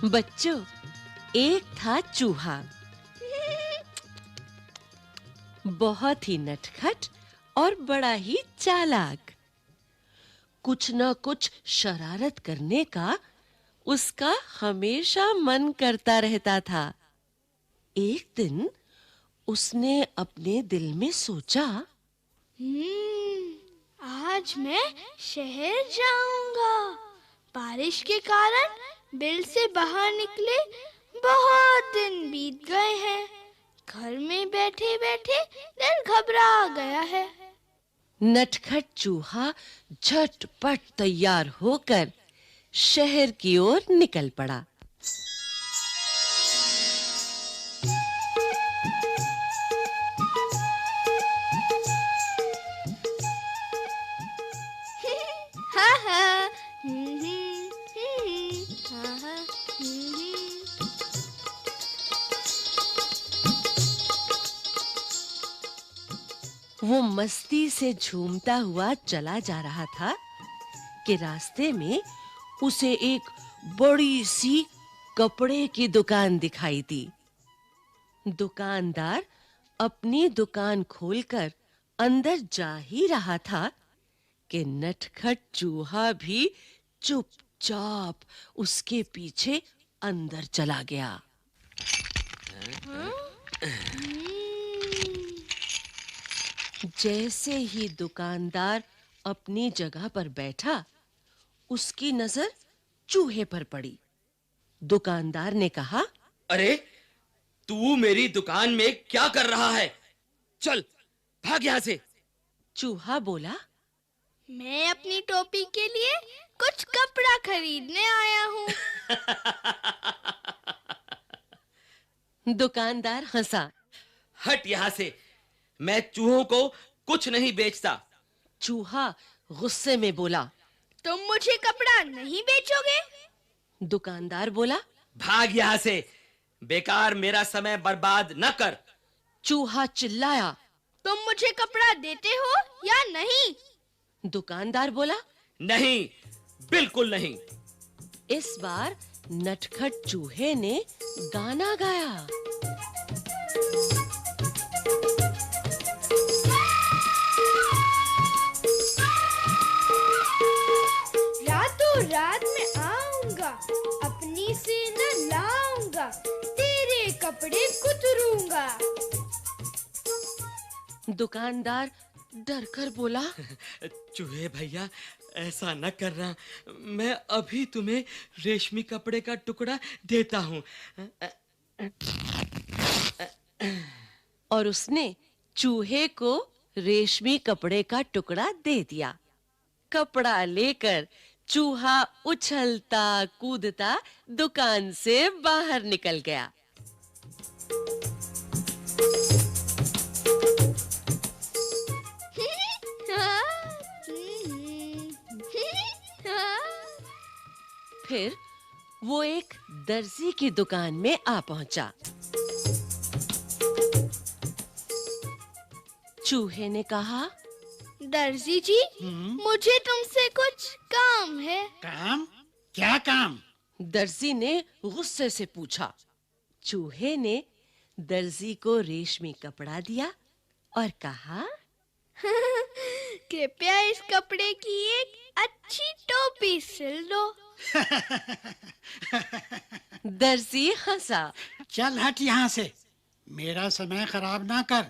बच्चों, एक था चूहा, बहुत ही नटखट और बड़ा ही चालाक। कुछ न कुछ शरारत करने का उसका हमेशा मन करता रहता था। एक दिन उसने अपने दिल में सोचा, आज मैं शहर जाऊंगा। बारिश के कारण बिल से बाहर निकले बहुत दिन बीत गए हैं। घर में बैठे-बैठे दिल घबरा गया है। नटखट चूहा झटपट तैयार होकर शहर की ओर निकल पड़ा। हा हा हा हा। वो मस्ती से झूमता हुआ चला जा रहा था कि रास्ते में उसे एक बड़ी सी कपड़े की दुकान दिखाई दी। दुकानदार अपनी दुकान खोलकर अंदर जा ही रहा था कि नटखट चूहा भी चुपचाप उसके पीछे अंदर चला गया। जैसे ही दुकानदार अपनी जगह पर बैठा, उसकी नजर चूहे पर पड़ी। दुकानदार ने कहा, अरे, तू मेरी दुकान में क्या कर रहा है? चल, भाग यहाँ से। चूहा बोला, मैं अपनी टोपी के लिए कुछ कपड़ा खरीदने आया हूँ। दुकानदार हंसा। हट यहाँ से। मैं चूहों को कुछ नहीं बेचता। चूहा गुस्से में बोला। तुम मुझे कपड़ा नहीं बेचोगे? दुकानदार बोला। भाग यहाँ से। बेकार मेरा समय बर्बाद न कर। चूहा चिल्लाया। तुम मुझे कपड़ा देते हो या नहीं? दुकानदार बोला। नहीं, बिल्कुल नहीं। इस बार नटखट चूहे ने गाना गाया। रातों रात में आऊंगा, अपनी से न लाऊंगा, तेरे कपड़े कुतरूंगा। दुकानदार डरकर बोला। चूहे भैया, ऐसा न करना। मैं अभी तुम्हें रेशमी कपड़े का टुकड़ा देता हूँ। और उसने चूहे को रेशमी कपड़े का टुकड़ा दे दिया। कपड़ा लेकर चूहा उछलता कूदता दुकान से बाहर निकल गया। फिर वो एक दर्जी की दुकान में आ पहुंचा। चूहे ने कहा, दर्जी जी, मुझे तुमसे कुछ काम है। काम? क्या काम? दर्जी ने गुस्से से पूछा। चूहे ने दर्जी को रेशमी कपड़ा दिया और कहा, कृपया इस कपड़े की एक अच्छी टोपी सिल दो। दर्जी हंसा। चल हट यहाँ से। मेरा समय खराब ना कर।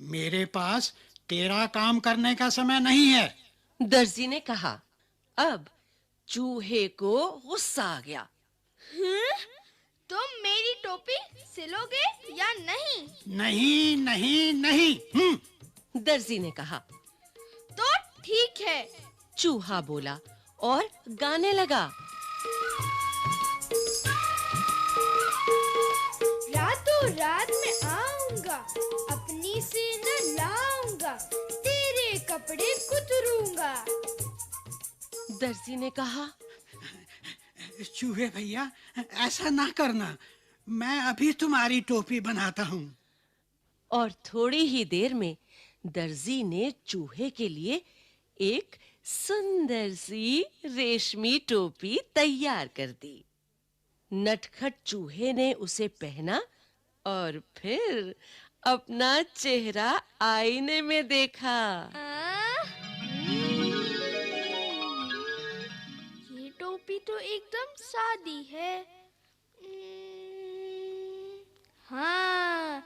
मेरे पास तेरा काम करने का समय नहीं है। दर्जी ने कहा। अब चूहे को गुस्सा आ गया। तुम मेरी टोपी सिलोगे या नहीं? नहीं नहीं नहीं। दर्जी ने कहा। तो ठीक है, चूहा बोला और गाने लगा। रातों रात में आऊंगा, अपनी से न लाऊंगा, तेरे कपड़े कुतरूंगा। दर्जी ने कहा। चूहे भैया, ऐसा ना करना। मैं अभी तुम्हारी टोपी बनाता हूँ। और थोड़ी ही देर में दर्जी ने चूहे के लिए एक सुंदर सी रेशमी टोपी तैयार कर दी। नटखट चूहे ने उसे पहना और फिर अपना चेहरा आईने में देखा। ये टोपी तो एकदम सादी है। हाँ,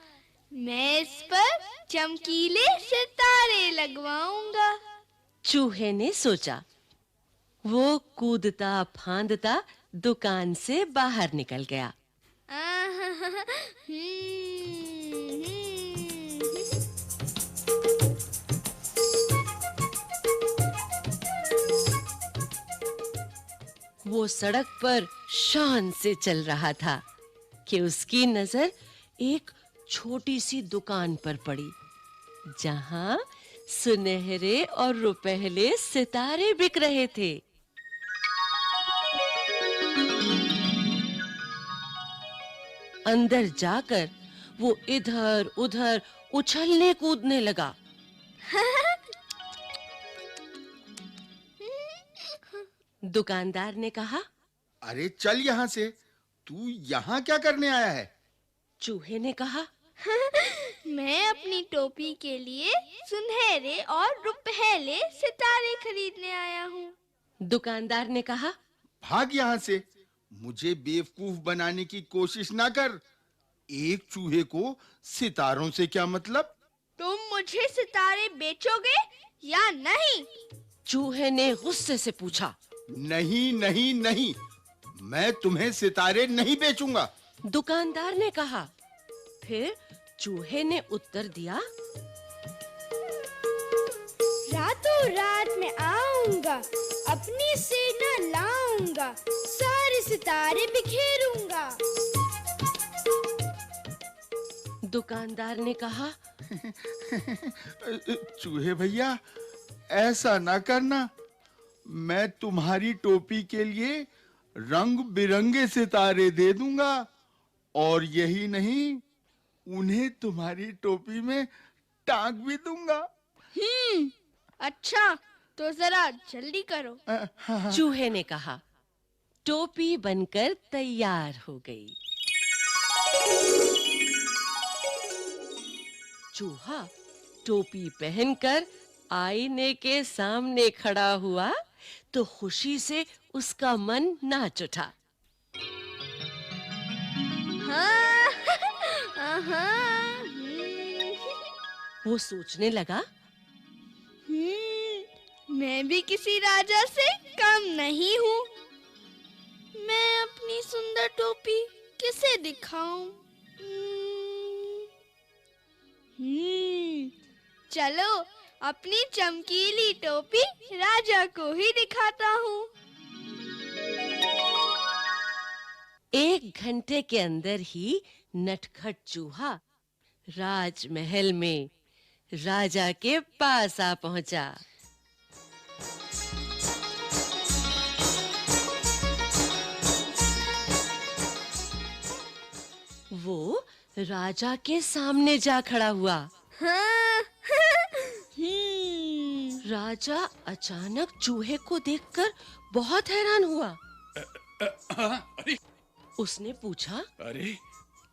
मैं इस पर चमकीले सितारे लगवाऊंगा। चूहे ने सोचा। वो कूदता फांदता दुकान से बाहर निकल गया। वो सड़क पर शान से चल रहा था कि उसकी नजर एक छोटी सी दुकान पर पड़ी, जहां सुनहरे और रुपहले सितारे बिक रहे थे। अंदर जाकर वो इधर-उधर उछलने कूदने लगा। दुकानदार ने कहा, अरे चल यहाँ से, तू यहाँ क्या करने आया है? चूहे ने कहा, मैं अपनी टोपी के लिए सुनहरे और रुपहले सितारे खरीदने आया हूँ। दुकानदार ने कहा, भाग यहाँ से, मुझे बेवकूफ बनाने की कोशिश ना कर। एक चूहे को सितारों से क्या मतलब? तुम मुझे सितारे बेचोगे या नहीं? चूहे ने गुस्से से पूछा। नहीं नहीं नहीं, मैं तुम्हें सितारे नहीं बेचूंगा। दुकानदार ने कहा। फिर चूहे ने उत्तर दिया, रातों रात में आऊंगा, अपनी सेना लाऊंगा, सारे सितारे बिखेरूंगा। दुकानदार ने कहा, चूहे भैया, ऐसा ना करना। मैं तुम्हारी टोपी के लिए रंग बिरंगे सितारे दे दूंगा, और यही नहीं, उन्हें तुम्हारी टोपी में टांग भी दूंगा। अच्छा, तो जरा जल्दी करो। चूहे ने कहा। टोपी बनकर तैयार हो गई। चूहा टोपी पहनकर आईने के सामने खड़ा हुआ तो खुशी से उसका मन नाच उठा। वो सोचने लगा, मैं भी किसी राजा से कम नहीं हूँ। मैं अपनी सुंदर टोपी किसे दिखाऊं? चलो, अपनी चमकीली टोपी राजा को ही दिखाता हूँ। 1 घंटे के अंदर ही नटखट चूहा राजमहल में राजा के पास आ पहुंचा। वो राजा के सामने जा खड़ा हुआ। राजा अचानक चूहे को देखकर बहुत हैरान हुआ। अरे उसने पूछा, अरे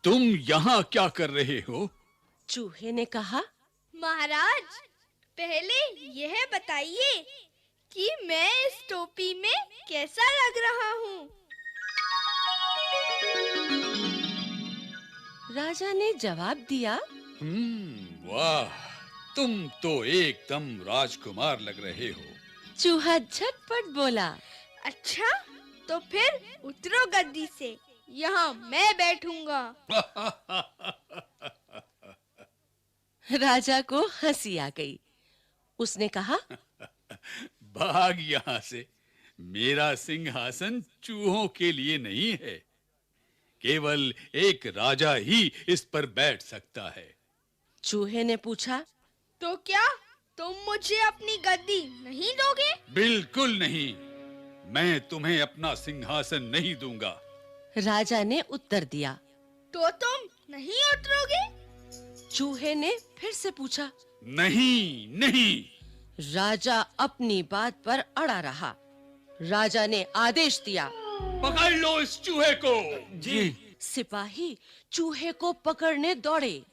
तुम यहाँ क्या कर रहे हो? चूहे ने कहा, महाराज, पहले यह बताइए कि मैं इस टोपी में कैसा लग रहा हूँ? राजा ने जवाब दिया, वाह, तुम तो एकदम राजकुमार लग रहे हो। चूहा झटपट बोला, अच्छा, तो फिर उतरो गद्दी से, यहाँ मैं बैठूंगा। राजा को हंसी आ गई। उसने कहा, भाग यहाँ से, मेरा सिंहासन चूहों के लिए नहीं है। केवल एक राजा ही इस पर बैठ सकता है। चूहे ने पूछा, तो क्या तुम मुझे अपनी गद्दी नहीं दोगे? बिल्कुल नहीं, मैं तुम्हें अपना सिंहासन नहीं दूंगा। राजा ने उत्तर दिया। तो तुम नहीं उतरोगे? चूहे ने फिर से पूछा। नहीं नहीं। राजा अपनी बात पर अड़ा रहा। राजा ने आदेश दिया, पकड़ लो इस चूहे को। जी। सिपाही चूहे को पकड़ने दौड़े।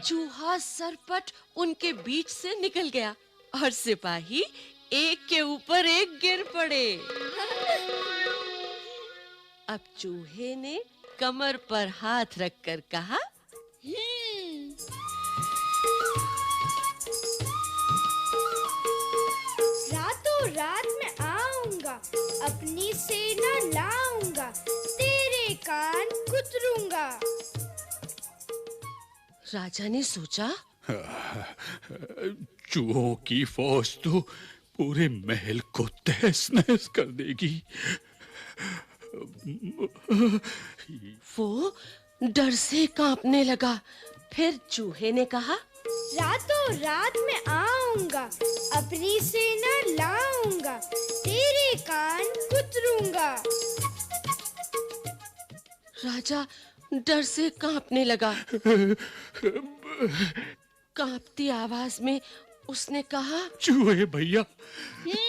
चूहा सरपट उनके बीच से निकल गया और सिपाही एक के ऊपर एक गिर पड़े। अब चूहे ने कमर पर हाथ रखकर कहा, रातों रात मैं आऊंगा, अपनी सेना लाऊंगा, तेरे कान कुतरूंगा। राजा ने सोचा, चूहों की फौज तो पूरे महल को तहस नहस कर देगी। वो डर से कांपने लगा। फिर चूहे ने कहा, रातों रात मैं आऊंगा, अपनी सेना लाऊंगा, तेरे कान कुतरूंगा। राजा डर से कांपने लगा। कांपती आवाज में उसने कहा, चूहे भैया,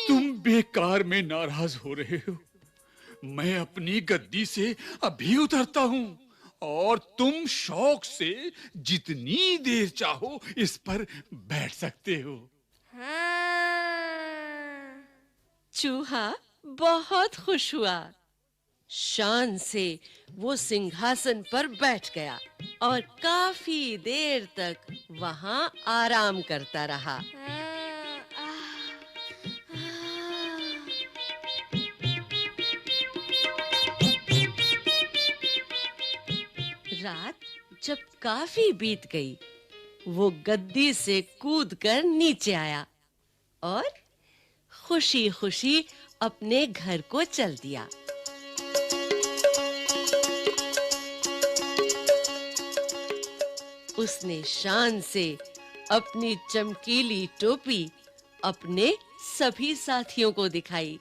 तुम बेकार में नाराज हो रहे हो। मैं अपनी गद्दी से अभी उतरता हूँ और तुम शौक से जितनी देर चाहो इस पर बैठ सकते हो। चूहा बहुत खुश हुआ। शान से वो सिंहासन पर बैठ गया और काफी देर तक वहां आराम करता रहा। रात जब काफी बीत गई, वो गद्दी से कूदकर नीचे आया और खुशी-खुशी अपने घर को चल दिया। उसने शान से अपनी चमकीली टोपी अपने सभी साथियों को दिखाई।